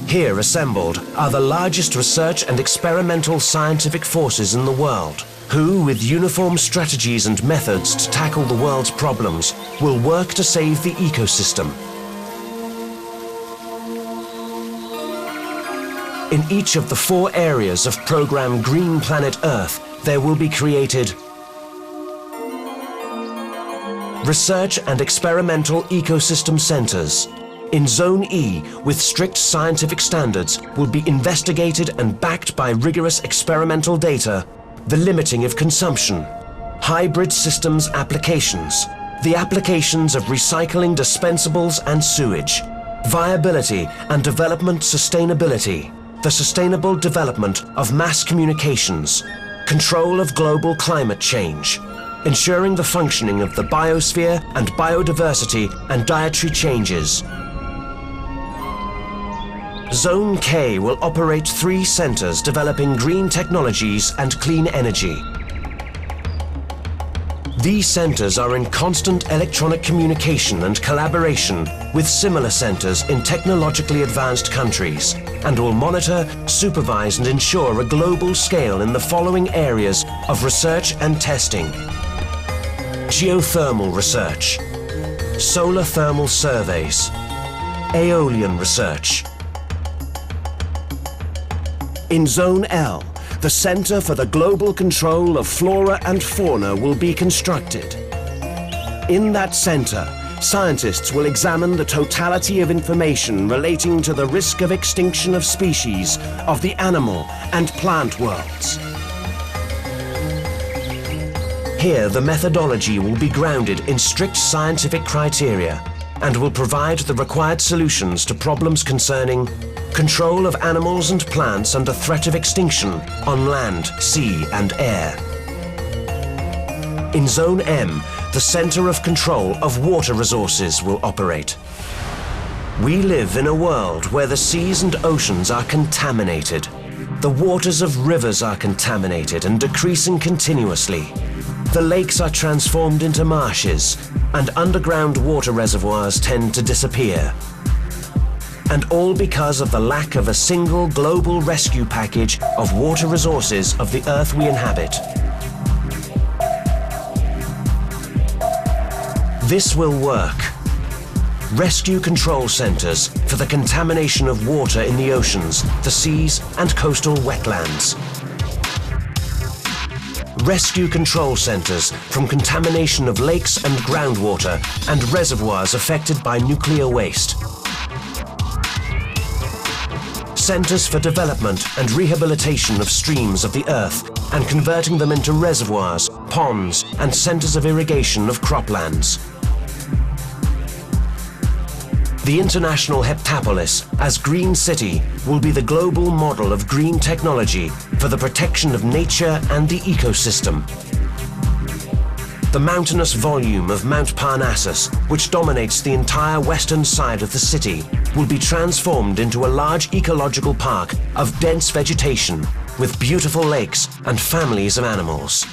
Here assembled are the largest research and experimental scientific forces in the world, who, with uniform strategies and methods to tackle the world's problems, will work to save the ecosystem. In each of the 4 areas of Program Green Planet Earth, there will be created research and experimental ecosystem centers. In Zone E, with strict scientific standards, will be investigated and backed by rigorous experimental data, the limiting of consumption, hybrid systems applications, the applications of recycling dispensables and sewage, viability and development sustainability, the sustainable development of mass communications, control of global climate change, ensuring the functioning of the biosphere and biodiversity and dietary changes. Zone K will operate 3 centers developing green technologies and clean energy. These centers are in constant electronic communication and collaboration with similar centers in technologically advanced countries and will monitor, supervise and ensure a global scale in the following areas of research and testing: geothermal research, solar thermal surveys, aeolian research. In Zone L, the Center for the Global Control of Flora and Fauna will be constructed. In that center, scientists will examine the totality of information relating to the risk of extinction of species of the animal and plant worlds. Here, the methodology will be grounded in strict scientific criteria and will provide the required solutions to problems concerning control of animals and plants under threat of extinction on land, sea and air. In Zone M, the Center of Control of Water Resources will operate. We live in a world where the seas and oceans are contaminated. The waters of rivers are contaminated and decreasing continuously. The lakes are transformed into marshes, and underground water reservoirs tend to disappear. And all because of the lack of a single global rescue package of water resources of the Earth we inhabit. This will work. Rescue control centers for the contamination of water in the oceans, the seas and coastal wetlands. Rescue control centers from contamination of lakes and groundwater and reservoirs affected by nuclear waste. Centers for development and rehabilitation of streams of the earth and converting them into reservoirs, ponds and centers of irrigation of croplands. The International Heptapolis, as Green City, will be the global model of green technology for the protection of nature and the ecosystem. The mountainous volume of Mount Parnassus, which dominates the entire western side of the city, will be transformed into a large ecological park of dense vegetation with beautiful lakes and families of animals.